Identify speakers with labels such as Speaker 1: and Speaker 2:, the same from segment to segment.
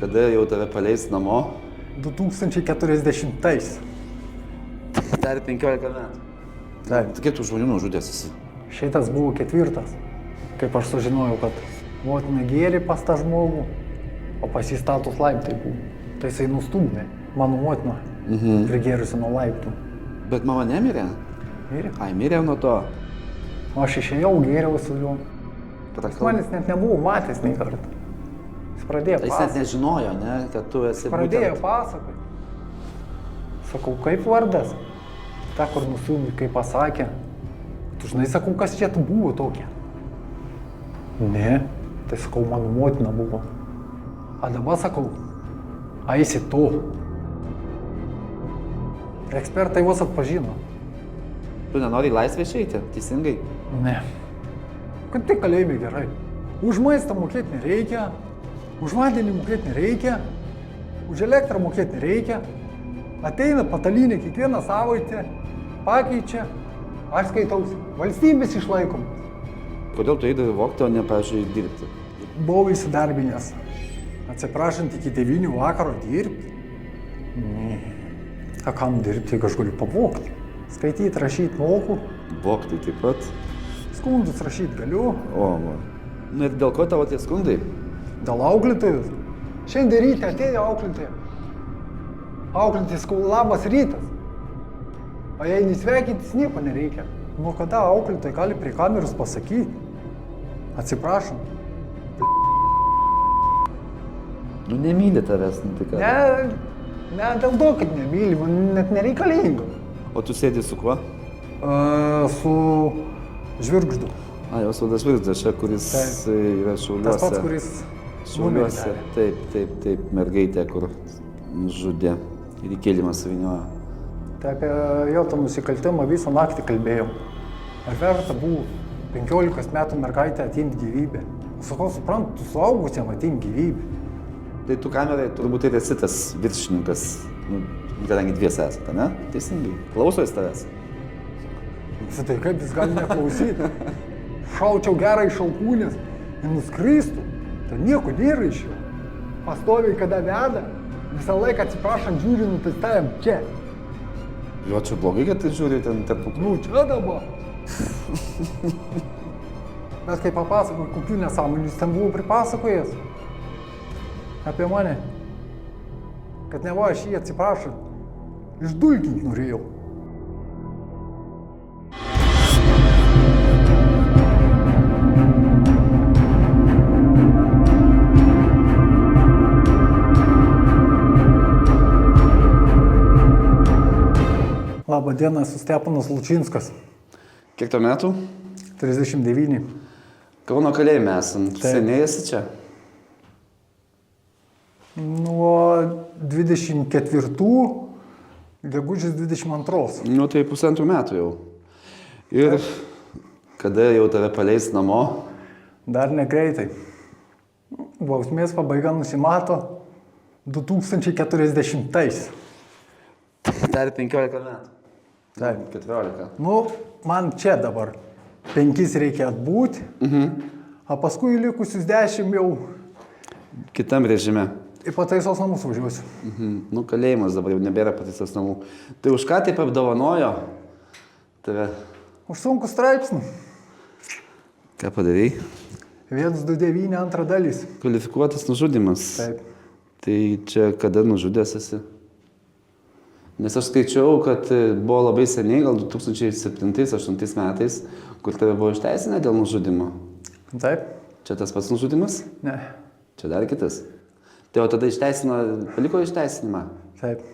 Speaker 1: Kada jau tave paleis namo?
Speaker 2: 2040.
Speaker 1: Dar 15 metų.
Speaker 2: Taip.
Speaker 1: Kiek tų žmonių nužudęs esi?
Speaker 2: Šitas buvo 4. Kaip aš sužinojau, kad motina gėrė pas tą žmogų, o pas jį status laiptai buvo. Tai jisai nustūmė mano motiną, prigėrusi nuo laiptų.
Speaker 1: Bet mama nemirė?
Speaker 2: Mirė.
Speaker 1: Ai, mirė nuo to.
Speaker 2: O aš išėjau, gėriau su juo. Jis manęs net nebuvo matęs nei kartą. Jis pradėjo
Speaker 1: Tai jis net nežinojo, ne, kad tu esi
Speaker 2: Pradėjo pasakoti. Sakau, kaip vardas? Ta, kur nusūmė, kaip pasakė. Tu žinai, sakau, kas čia tu buvo tokia? Ne. Tai sakau, mano motina buvo. A dabar sakau, eisi tu. Ekspertai vos atpažino.
Speaker 1: Tu nenori į laisvę išeiti, teisingai?
Speaker 2: Ne. Kaip tai kalėjime gerai. Už maistą mokėti nereikia, už vandenį mokėti nereikia, už elektrą mokėti nereikia. Ateina patalinė kiekvieną savaitę, pakeičia, aš skaitausi, valstybės išlaikom.
Speaker 1: Kodėl tu eidavai vogti, o ne, pavyzdžiui, dirbti?
Speaker 2: Buvau įsidarbinęs. Atsiprašant, iki 9 vakaro dirbti. Ne. A kam dirbti, jeigu aš galiu pavogti? Skaityti, rašyti moku.
Speaker 1: Vogti taip pat?
Speaker 2: Skundus rašyti galiu.
Speaker 1: O, va. Nu ir dėl ko tavo tie skundai?
Speaker 2: Dėl auklėtojus. Šiandien ryte atėjo auklėtoja. Auklėtojas sakau, labas rytas. O jei nesveikintis, nieko nereikia. Nuo kada auklėtoja gali prie kameros pasakyti? Atsiprašom.
Speaker 1: Nu nemyli tavęs, nu tai ką?
Speaker 2: Ne dėl to, kad nemyli, man net nereikalinga.
Speaker 1: O tu sėdi su kuo?
Speaker 2: Su Žvirgždu.
Speaker 1: A, jos vadas Žvirgždas, čia, kuris yra Šiauliuose.
Speaker 2: Tas pats, kuris
Speaker 1: Šiauliuose, taip, mergaitė, kur žudė ir įkėlimą suviniojo.
Speaker 2: Tai apie jo tą nusikaltimą visą naktį kalbėjau. Ar verta buvo 15 metų mergaitę atimti gyvybę? Sakau, suprantu, tu suaugusiam atimti gyvybę.
Speaker 1: Tai tu kamerai turbūt ir esi tas viršininkas, nu, kadangi dviese esate, ne? Teisingai. Klauso jis tavęs?
Speaker 2: Tai kaip jis gali neklausyti? Šaučiau gerai iš alkūnės ir nuskristų. Tai nieko nėra iš jo. Pastoviai, kada veda, visą laiką atsiprašant žiūri, nutestajam čia.
Speaker 1: Jo, čia blogai, kad tai žiūri ten tarp...
Speaker 2: Nu, čia dabar. Bet kai papasakojau, kokių nesąmonių jis ten buvo pripasakojęs apie mane, kad neva aš jį atsiprašant, išdulkinti norėjau. Labą dieną, esu Stepanas Lučinskas.
Speaker 1: Kiek to metų?
Speaker 2: 39.
Speaker 1: Kauno kalėjime esam. Seniai esi čia?
Speaker 2: Nuo 24, gegužės 22.
Speaker 1: Nu, tai 1,5 metų jau. Ir kada jau tave paleis namo?
Speaker 2: Dar negreitai. Bausmės pabaiga nusimato 2040.
Speaker 1: Dar 15 metų.
Speaker 2: Taip.
Speaker 1: 14.
Speaker 2: Nu, man čia dabar 5 reikia atbūti, o paskui likusius 10 jau
Speaker 1: Kitam režime.
Speaker 2: į pataisos namus važiuosiu.
Speaker 1: Nu, kalėjimas dabar jau nebėra pataisos namų. Tai už ką taip apdovanojo tave?
Speaker 2: Už sunkų straipsnį.
Speaker 1: Ką padarei?
Speaker 2: 129 antra dalis.
Speaker 1: Kvalifikuotas nužudymas.
Speaker 2: Taip.
Speaker 1: Tai čia kada nužudęs esi? Nes aš skaičiau, kad buvo labai seniai, gal 2007-2008 metais, kur tave buvo išteisinę dėl nužudymo.
Speaker 2: Taip?
Speaker 1: Čia tas pats nužudymas?
Speaker 2: Ne.
Speaker 1: Čia dar kitas. Tai o tada išteisino, paliko išteisinimą?
Speaker 2: Taip.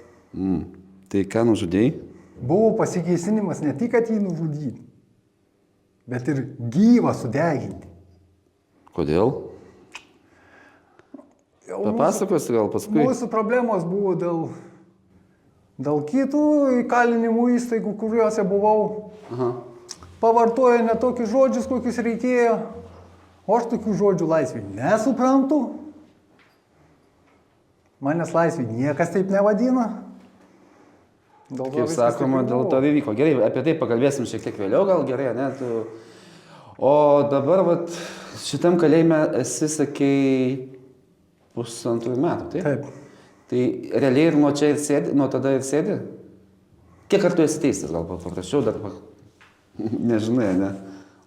Speaker 1: Tai ką nužudėjai?
Speaker 2: Buvo pasikeisinimas ne tik, kad jį nužudyti, bet ir gyvą sudeginti.
Speaker 1: Kodėl? Papasakosi gal paskui?
Speaker 2: Mūsų problemos buvo dėl kitų įkalinimų įstaigų, kuriuose buvau. Pavartojo ne tokius žodžius, kokius reikėjo. O aš tokių žodžių laisvė nesuprantu. Manęs laisvė niekas taip nevadina.
Speaker 1: Kaip sakoma, dėl to įvyko. Gerai, apie tai pakalbėsim šiek tiek vėliau, gal gerai, ne? O dabar vat, šitam kalėjime esi, sakei, Pusantrų metų, taip?
Speaker 2: Taip.
Speaker 1: Tai realiai ir nuo čia ir sėdi, nuo tada ir sėdi? Kiek kartų esi teistas, gal paprašiau dar, nežinai, ne?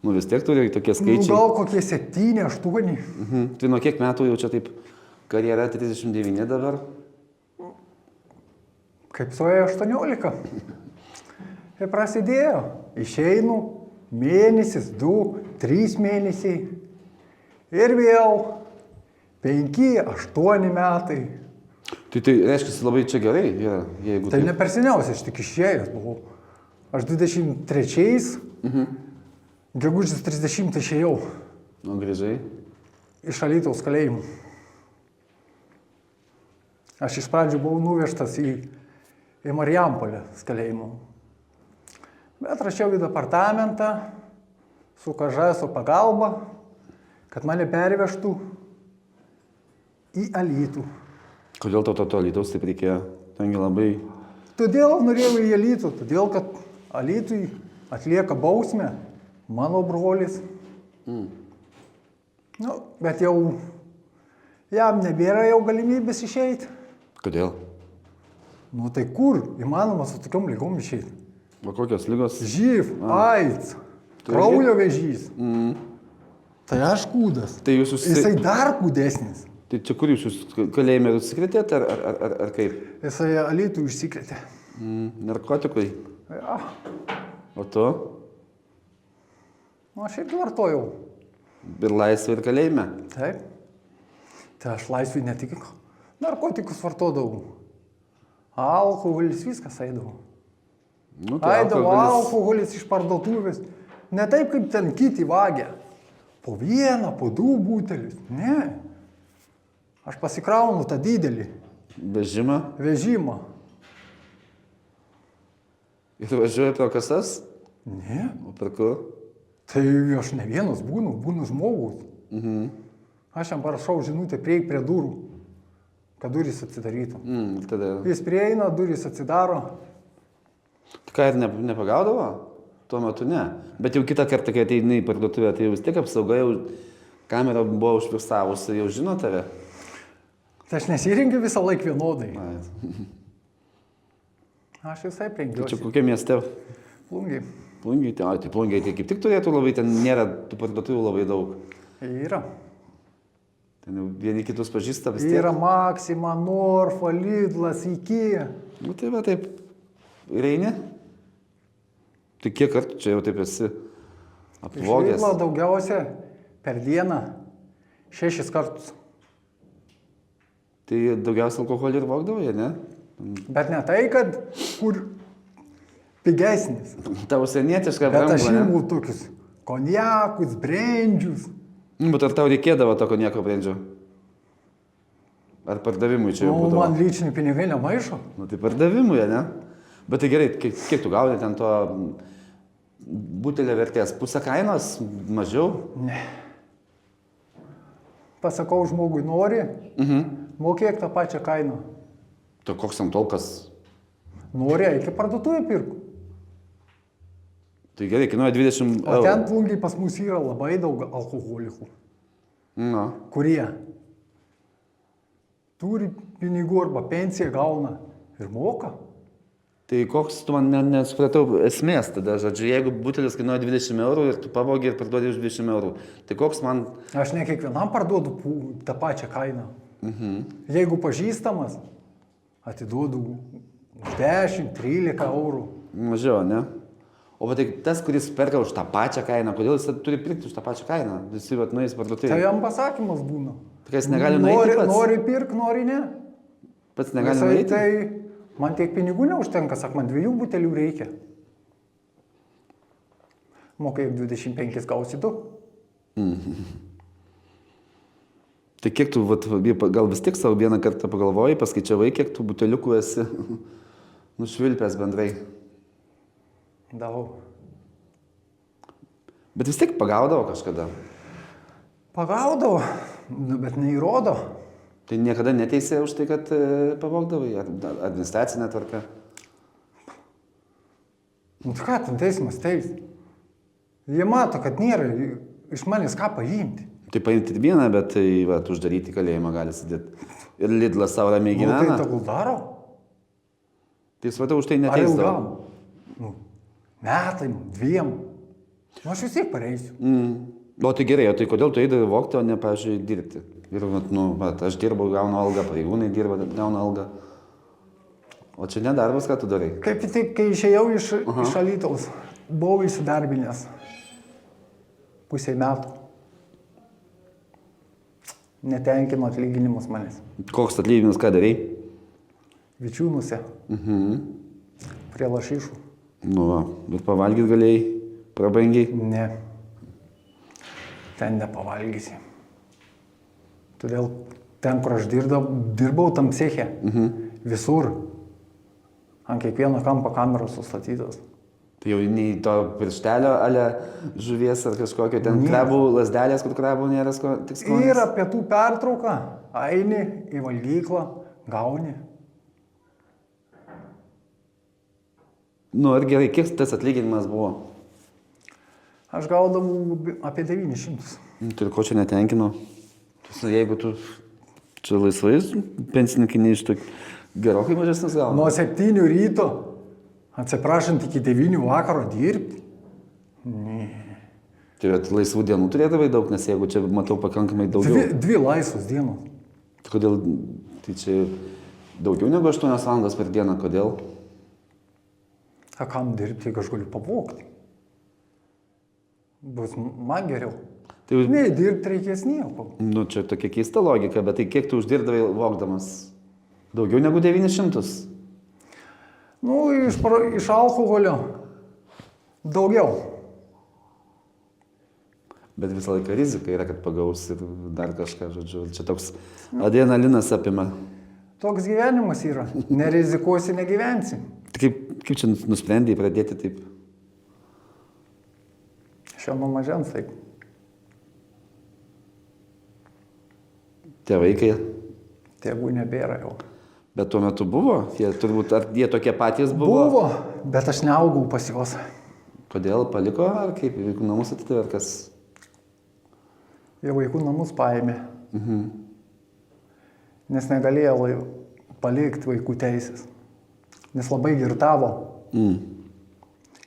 Speaker 1: Nu vis tiek turi tokie skaičiai.
Speaker 2: Nu, gal kokie 7, 8.
Speaker 1: Tai nuo kiek metų jau čia taip karjera 39 dabar?
Speaker 2: Kaip suėjo 18. Ir prasidėjo. Išeinu, mėnesis, 2, 3 mėnesiai. Ir vėl 5, 8 metai.
Speaker 1: Tai reiškia, labai čia gerai, jeigu...
Speaker 2: Tai ne per seniausiai, aš tik išėjęs buvau. Aš 23, gegužės 30 išėjau.
Speaker 1: Nu, grįžai?
Speaker 2: Iš Alytaus kalėjimų. Aš iš pradžių buvau nuvežtas į Marijampolės kalėjimą. Bet rašiau į departamentą su KŽS pagalba, kad mane pervežtų į Alytų.
Speaker 1: Kodėl to Alytaus taip reikėjo? Tengi labai...
Speaker 2: Todėl norėjau į Alytų, todėl kad Alytui atlieka bausmę mano brolis. Nu, bet jau jam nebėra jau galimybės išeiti.
Speaker 1: Kodėl?
Speaker 2: Nu tai kur įmanoma su tokiom lygom išeiti?
Speaker 1: O kokios lygos?
Speaker 2: Živ, AIDS, kraujo vėžys. Tai aš kūdas.
Speaker 1: Tai jūs
Speaker 2: Jisai dar kūdesnis.
Speaker 1: Tai čia kur jūs kalėjime užsikrėtėt ar kaip?
Speaker 2: Jisai Alytų užsikrėtė.
Speaker 1: Narkotikui?
Speaker 2: Ja.
Speaker 1: O tu?
Speaker 2: Nu, aš irgi vartojau.
Speaker 1: Ir laisvė ir kalėjime?
Speaker 2: Taip. Tai aš laisvį ne tik narkotikus vartodavau. Alkoholis, viskas eidavo.
Speaker 1: Nu, tai
Speaker 2: Eidavo alkoholis iš parduotuvės. Ne taip, kaip ten kiti vagia. Po 1, po 2 butelius. Ne. Aš pasikraunu tą didelį
Speaker 1: Vežimą?
Speaker 2: vežimą.
Speaker 1: Ir važiuoji pro kasas?
Speaker 2: Ne.
Speaker 1: O per kur?
Speaker 2: Tai aš ne vienas būnu žmogus. Aš jam parašau žinutę, prieik prie durų, kad durys atsidarytų.
Speaker 1: Tada...
Speaker 2: Jis prieina, durys atsidaro.
Speaker 1: Tai ką ir nepagaudavo? Tuo metu ne. Bet jau kitą kartą, kai ateini į parduotuvę, tai jau vis tiek apsauga, jau kamera buvo užfiksavusi, jau žino tave.
Speaker 2: Tai aš nesirengiu visą laiką vienodai.
Speaker 1: Ai.
Speaker 2: Aš visai
Speaker 1: Tai čia
Speaker 2: prengiuosi.
Speaker 1: kokie mieste?
Speaker 2: Plungiai.
Speaker 1: Plungiai, tai plungiai, tai kaip tik turėtų labai, ten nėra tų parduotuvių labai daug.
Speaker 2: Yra.
Speaker 1: Ten jau vieni kitus pažįsta vis tiek.
Speaker 2: Yra Maxima, Norfa, Lidlas, Ikea.
Speaker 1: Nu tai va taip, ir eini. Tai kiek kartų čia jau taip esi
Speaker 2: Iš
Speaker 1: apvogęs?
Speaker 2: Lidlo daugiausia per dieną 6 kartus.
Speaker 1: Tai daugiausia alkoholį ir vogdavo, ne?
Speaker 2: Bet ne tai, kad kur pigesnis.
Speaker 1: Tavo senietiška
Speaker 2: Bet aš
Speaker 1: brangų, ne?
Speaker 2: imu tokius konjakus, brendžius.
Speaker 1: Bet ar tau reikėdavo to konjako brendžio? Ar pardavimui čia jau
Speaker 2: O
Speaker 1: būdavo?
Speaker 2: man lyčiniai pinigai nemaišo.
Speaker 1: Nu tai pardavimui, ne? Bet tai gerai, kiek tu gauni ten to butelio vertės? Pusę kainos? Mažiau?
Speaker 2: Ne. Pasakau žmogui nori, mokėk tą pačią kainą.
Speaker 1: Tai koks ant tolkas?
Speaker 2: Nori, eik į parduotuvę pirk.
Speaker 1: Tai gerai, kainuoja 20
Speaker 2: O ten
Speaker 1: eurų.
Speaker 2: plungiai pas mus yra labai daug alkoholikų,
Speaker 1: Nu,
Speaker 2: kurie turi pinigų arba pensiją gauna ir moka.
Speaker 1: tai koks tu man nesupratau esmės tada, žodžiu, jeigu butelis kainuoja 20 eurų ir tu pavogi ir parduodi už 20 eurų, tai koks man...
Speaker 2: Aš ne kiekvienam parduodu tą pačią kainą. Jeigu pažįstamas, atiduodu už 10-13 eurų.
Speaker 1: Mažiau, ne? O va tai tas, kuris perka už tą pačią kainą, kodėl jis turi pirkti už tą pačią kainą? Visi vat nueis parduotuvėje.
Speaker 2: Tai jam pasakymas būna.
Speaker 1: Tai jis negali nueiti pats?
Speaker 2: Nori pirk, nori ne.
Speaker 1: Pats negali
Speaker 2: Visai
Speaker 1: nueiti?
Speaker 2: Tai man tiek pinigų neužtenka, sak, man 2 butelių reikia. Mokai 25 gausi 2.
Speaker 1: Tai kiek tu, vat, gal vis tik savo vieną kartą pagalvojai, paskaičiavai, kiek tu buteliukų esi nušvilpęs bendrai?
Speaker 2: Daug.
Speaker 1: Bet vis tiek pagaudavo kažkada.
Speaker 2: Pagaudavo, bet neįrodo.
Speaker 1: Tai niekada neteisė už tai, kad pavogdavai, administracinė tvarka.
Speaker 2: Nu tai ką, ten teismas teis. Jie mato, kad nėra iš manęs ką paimti.
Speaker 1: Tai paimti vieną, bet tai va, uždaryti kalėjimą gali sėdėti. Ir Lidlas savo ramiai
Speaker 2: Nu, tai
Speaker 1: gyvena.
Speaker 2: tegul daro.
Speaker 1: Tai svata už tai
Speaker 2: Ar
Speaker 1: neteisdavo.
Speaker 2: ilgam? Nu, metai, 2. Nu, aš vis tiek pareisiu.
Speaker 1: O tai gerai, o tai kodėl tu eidavai vogti, o ne, pavyzdžiui, dirbti? Ir, vat, nu, vat, aš dirbu, gaunu algą, pareigūnai dirba, gauna algą. O čia nedarbas, ką tu darai?
Speaker 2: Kaip tik, kai išėjau iš Alytaus, buvau įsidarbinęs pusę metų. Netenkino atlyginimus manęs.
Speaker 1: Koks atlyginimas, ką darai?
Speaker 2: Vičiūnuose. Prie lašišų.
Speaker 1: Nu, va, bet pavalgyti galėjai prabangiai.
Speaker 2: Ne. Ten nepavalgysi. Todėl ten, kur aš dirbau tam ceche, visur, ant kiekvieno kampo kameros sustatytos.
Speaker 1: Tai jau nei to pirštelio, ale žuvies ar kažkokio ten krabų lasdelės, kur krabų nėra tik skonis.
Speaker 2: Yra pietų pertrauka, eini į valgyklą, gauni.
Speaker 1: Nu, ir gerai, kiek tas atlyginimas buvo?
Speaker 2: Aš gaudavau apie 900.
Speaker 1: Tai ir ko čia netenkino? Jeigu tu čia laisvai, pensininkai neištų gerokai mažesnis gauna.
Speaker 2: Nuo 7 ryto, atsiprašant, iki 9 vakaro dirbti.
Speaker 1: Tai bet laisvų dienų turėdavai daug, nes jeigu čia matau pakankamai daugiau.
Speaker 2: Dvi laisvos dienos.
Speaker 1: Kodėl? Tai čia daugiau negu 8 valandas per dieną, kodėl?
Speaker 2: A kam dirbti, jeigu aš galiu pavogti? Bus man geriau.
Speaker 1: Tai,
Speaker 2: Ne, dirbti reikės nieko.
Speaker 1: nu, čia tokia keista logika, bet tai kiek tu uždirbdavai vogdamas? Daugiau negu 900?
Speaker 2: Nu, iš alkoholio daugiau.
Speaker 1: Bet visą laiką rizika yra, kad pagaus ir dar kažką, žodžiu. Čia toks adrenalinas apima.
Speaker 2: Toks gyvenimas yra. Nerizikuosi, negyvensi.
Speaker 1: Tai kaip čia nusprendėjai pradėti taip?
Speaker 2: Šiandien nuo mažens taip.
Speaker 1: Tie vaikai.
Speaker 2: Tėvų nebėra jau.
Speaker 1: Bet tuo metu buvo? Jie turbūt, ar jie tokie patys buvo?
Speaker 2: Buvo, bet aš neaugau pas juos.
Speaker 1: Kodėl paliko, ar kaip į vaikų namus atidavė, ar kas?
Speaker 2: Jie vaikų namus paėmė. Nes negalėjo palikti vaikų teisės. Nes labai girtavo.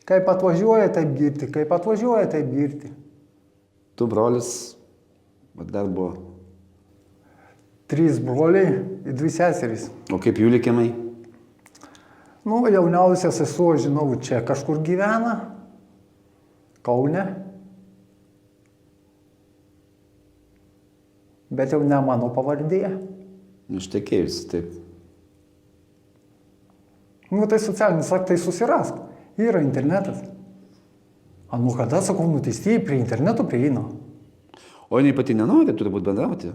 Speaker 2: Kaip atvažiuoja, taip girti. Kaip atvažiuoja, taip girti.
Speaker 1: Tu brolis, bet dar buvo.
Speaker 2: 3 broliai ir 2 seserys.
Speaker 1: O kaip jų likimai?
Speaker 2: Nu, jauniausia sesuo, žinau, čia kažkur gyvena. Kaune. Bet jau ne mano pavardė.
Speaker 1: Ištekėjus, taip.
Speaker 2: Nu, tai socialinis aktai susirask. Yra internetas. A nu kada, sakau, nuteistieji prie interneto prieina?
Speaker 1: O jinai pati nenori turbūt bendrauti,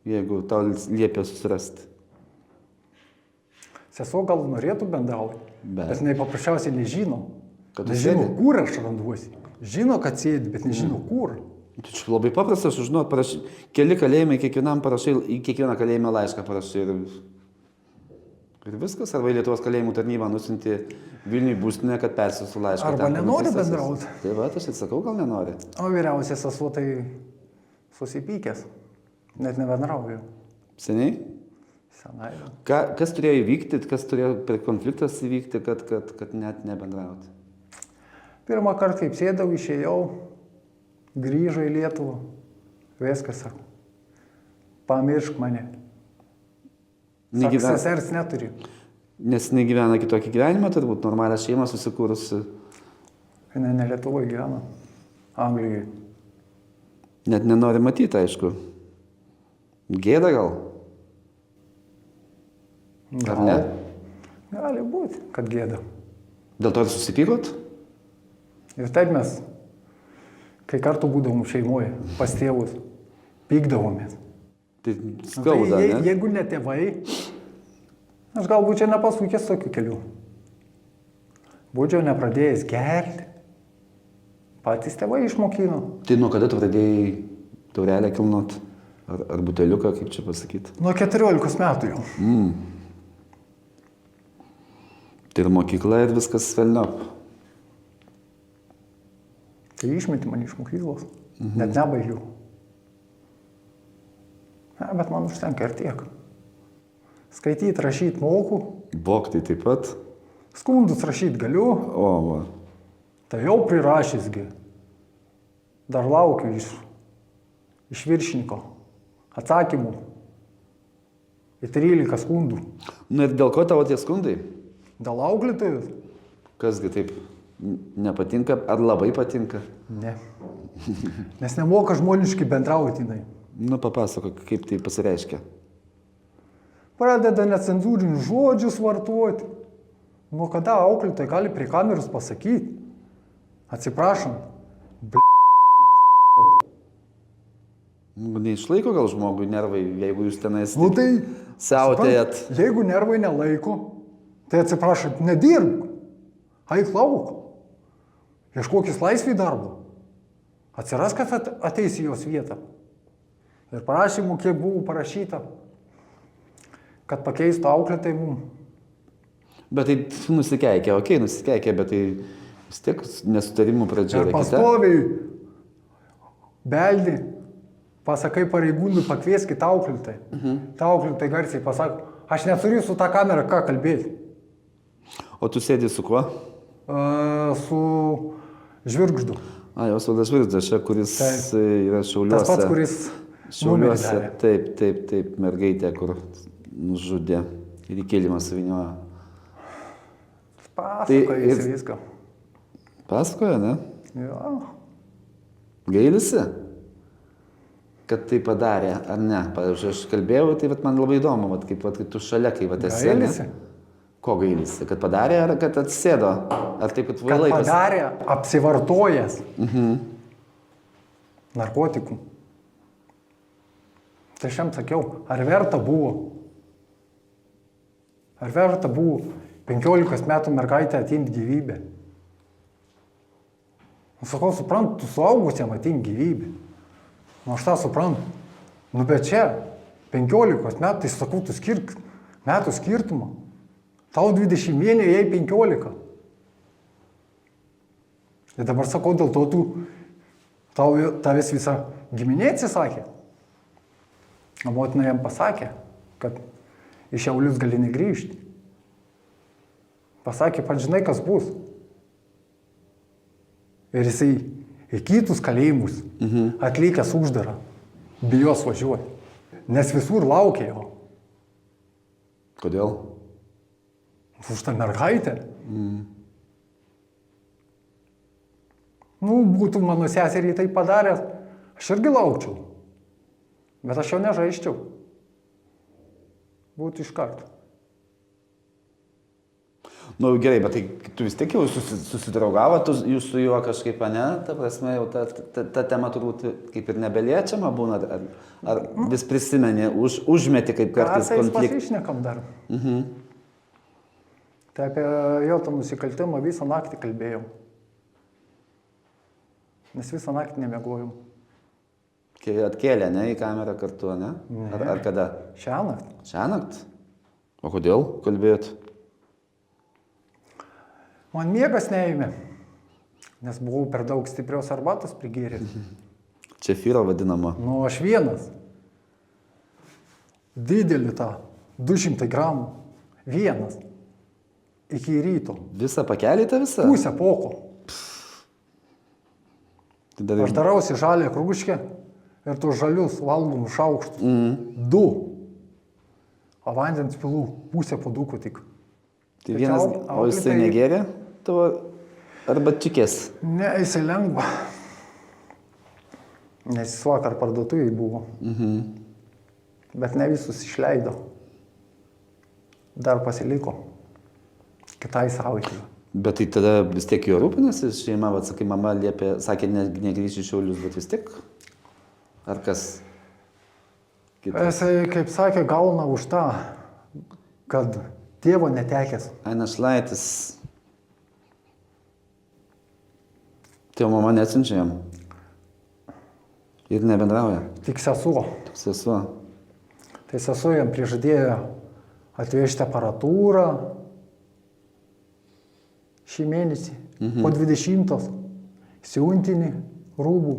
Speaker 1: jeigu tau liepia susirasti.
Speaker 2: Sesuo gal norėtų bendrauti, bet jinai paprasčiausiai nežino.
Speaker 1: Kad tu
Speaker 2: Nežino,
Speaker 1: sėdi?
Speaker 2: kur aš randuosi. Žino, kad sėdi, bet nežino, kur.
Speaker 1: Tai čia labai paprasta sužinot, keli kalėjimai, kiekvienam parašai, į kiekvieną kalėjimą laišką parašai ir viskas. Arba į Lietuvos kalėjimų tarnybą nusinti Vilniui būstinę, kad persiųstų laišką.
Speaker 2: Arba
Speaker 1: ten,
Speaker 2: nenori
Speaker 1: kur visas-
Speaker 2: bendrauti.
Speaker 1: Tai va, aš atsakau, gal nenori.
Speaker 2: O vyriausias sesuo tai susipykęs. Net nebendrauju.
Speaker 1: Seniai?
Speaker 2: Senai.
Speaker 1: Kas turėjo įvykti, kas turėjo per konfliktas įvykti, kad net nebendrauti?
Speaker 2: Pirmą kartą, kaip sėdau, išėjau, grįžo į Lietuvą. Viskas, sako. Pamiršk mane. Sako, sesers neturi.
Speaker 1: Nes negyvena kitokį gyvenimą, turbūt normalią šeimą susikūrusi.
Speaker 2: Jinai ne Lietuvoje gyvena. Anglijoje.
Speaker 1: Net nenori matyti, aišku. Gėda gal? Ar ne?
Speaker 2: Gali būti, kad gėda.
Speaker 1: Dėl to ir susipykot?
Speaker 2: Ir taip mes, kai kartu būdavom šeimoje, pas tėvus, pykdavomės.
Speaker 1: Tai skauda,
Speaker 2: Tai
Speaker 1: ne?
Speaker 2: jeigu ne tėvai, aš galbūt čia nepasukęs tokiu keliu. Būčiau nepradėjęs gerti. Patys tėvai išmokino.
Speaker 1: Tai nuo kada tu pradėjai taurelę kilnot? Ar buteliuką, kaip čia pasakyti?
Speaker 2: Nuo 14 metų jau.
Speaker 1: Tai ir mokykla ir viskas velniop.
Speaker 2: Tai išmetė mane iš mokyklos. Net nebaigiau. Bet man užtenka ir tiek. Skaityti, rašyti moku,
Speaker 1: Boktai taip pat.
Speaker 2: skundus rašyti galiu,
Speaker 1: O, va.
Speaker 2: tai jau prirašysgi. Dar laukiu iš viršininko atsakymų į 13 skundų.
Speaker 1: Nu ir dėl ko tavo tie skundai?
Speaker 2: Dėl auklėtojus?
Speaker 1: Kasgi taip nepatinka, ar labai patinka?
Speaker 2: Ne. Nes nemoka žmoniškai bendrauti jinai.
Speaker 1: Nu, papasakok, kaip tai pasireiškia.
Speaker 2: Pradeda necenzūrinius žodžius vartoti. Nuo kada auklėtojai gali prie kameros pasakyti? Atsiprašom.
Speaker 1: Nu, neišlaiko gal žmogui nervai, jeigu jūs tenais
Speaker 2: Nu tai,
Speaker 1: siautėjat.
Speaker 2: jeigu nervai nelaiko, tai atsiprašot, nedirbk. Eik lauk. Ieškokis laisvį darbo. Atsiras, kad ateis į jos vietą. Ir parašymų, kiek buvo parašyta, kad pakeistų auklėtai mums.
Speaker 1: Bet tai nusikeikia, nusikeikia, bet tai vis tiek nesutarimų pradžia.
Speaker 2: Ir pastoviai beldi, pasakai pareigūnui, pakvieskit auklėtai. Ta auklėtai garsiai pasako, aš neturiu su tą kamerą ką kalbėti.
Speaker 1: O tu sėdi su kuo?
Speaker 2: Su Žvirgždu.
Speaker 1: Jos valdas Žvirgždas, kuris yra Šiauliuose.
Speaker 2: Tas pats, kuris
Speaker 1: Šiauliuose, taip, mergaitė, kur nužudė ir į kilimą suviniojo.
Speaker 2: Pasakoja jis viską.
Speaker 1: Pasakoja, ne?
Speaker 2: Jo.
Speaker 1: Gailisi, kad tai padarė, ar ne? Pavyzdžiui, aš kalbėjau, tai man labai įdomu, kaip tu šalia, kai esi.
Speaker 2: Gailisi.
Speaker 1: Ko gailisi? Kad padarė, ar kad atsėdo? Ar taip, kad
Speaker 2: Kad padarė apsivartojęs narkotikų. Tai šiam sakiau, ar verta buvo? Ar verta buvo 15 metų mergaitę atimti gyvybę? Sakau, suprantu, tu suaugusiam atimti gyvybę. Nu, aš tą suprantu. Nu, bet čia 15 metų, tai sakau, tu skirk metų skirtumą. Tau 20 mėnesių, jai 15. Ir dabar sakau, dėl to tavęs visą giminė atsisakė. O motina jam pasakė, kad iš Šiaulius gali negrįžti. Pasakė, pat žinai, kas bus. Ir jisai į kitus kalėjimus atlikęs uždarą, bijos važiuoti. Nes visur laukia jo.
Speaker 1: Kodėl?
Speaker 2: Už tą mergaitę. Nu, būtų mano seserį tai padaręs, aš irgi laukčiau. Bet aš jau nežaisčiau. Būtų iš karto.
Speaker 1: Nu gerai, bet tai tu vis tiek jau susidraugavot, jūs su juo kažkaip, ne? Ta prasme, jau ta tema turbūt kaip ir nebeliečiama būna, ar vis prisimeni, užmeti kaip kartais konfliktą.
Speaker 2: Kartais pasišnekam dar. Tai apie jo tą nusikaltimą visą naktį kalbėjau. Nes visą naktį nemiegojau.
Speaker 1: Atkėlė, ne, į kamerą kartu, ne? Ar kada?
Speaker 2: Šiąnakt.
Speaker 1: Šiąnakt? O kodėl kalbėjot?
Speaker 2: Man miegas neėmė, nes buvau per daug stiprios arbatos prigėręs.
Speaker 1: Čefyro vadinama.
Speaker 2: Nu, aš vienas. Didelį tą, 200 gramų. Vienas. Iki ryto.
Speaker 1: Visą pakelį tą visą?
Speaker 2: Pusę poko.
Speaker 1: Tai
Speaker 2: Aš darausi žalę krūškę ir tus žalius valgomus šaukštus. 2. O vandens pilų pusę puodukų tik.
Speaker 1: Tai vienas, o jisai negerė tavo arba čikės?
Speaker 2: Ne, jisai lengva. Nes jis vakar parduotuvėje buvo. Bet ne visus išleido. Dar pasiliko. Kitai savaitė.
Speaker 1: Bet tai tada vis tiek jo rūpinasi šeima, sakai, mama liepė, sakė, negrįši į Šiaulius, bet vis tiek? Ar kas?
Speaker 2: Jisai, kaip sakė, gauna už tą, kad tėvo netekęs.
Speaker 1: Našlaitis. Tėvo mama neatsiunčia jam. Ir nebendrauja.
Speaker 2: Tik sesuo.
Speaker 1: Sesuo.
Speaker 2: Tai sesuo jam prižadėjo atvežti aparatūrą šį mėnesį. Po 20 siuntinį rūbų.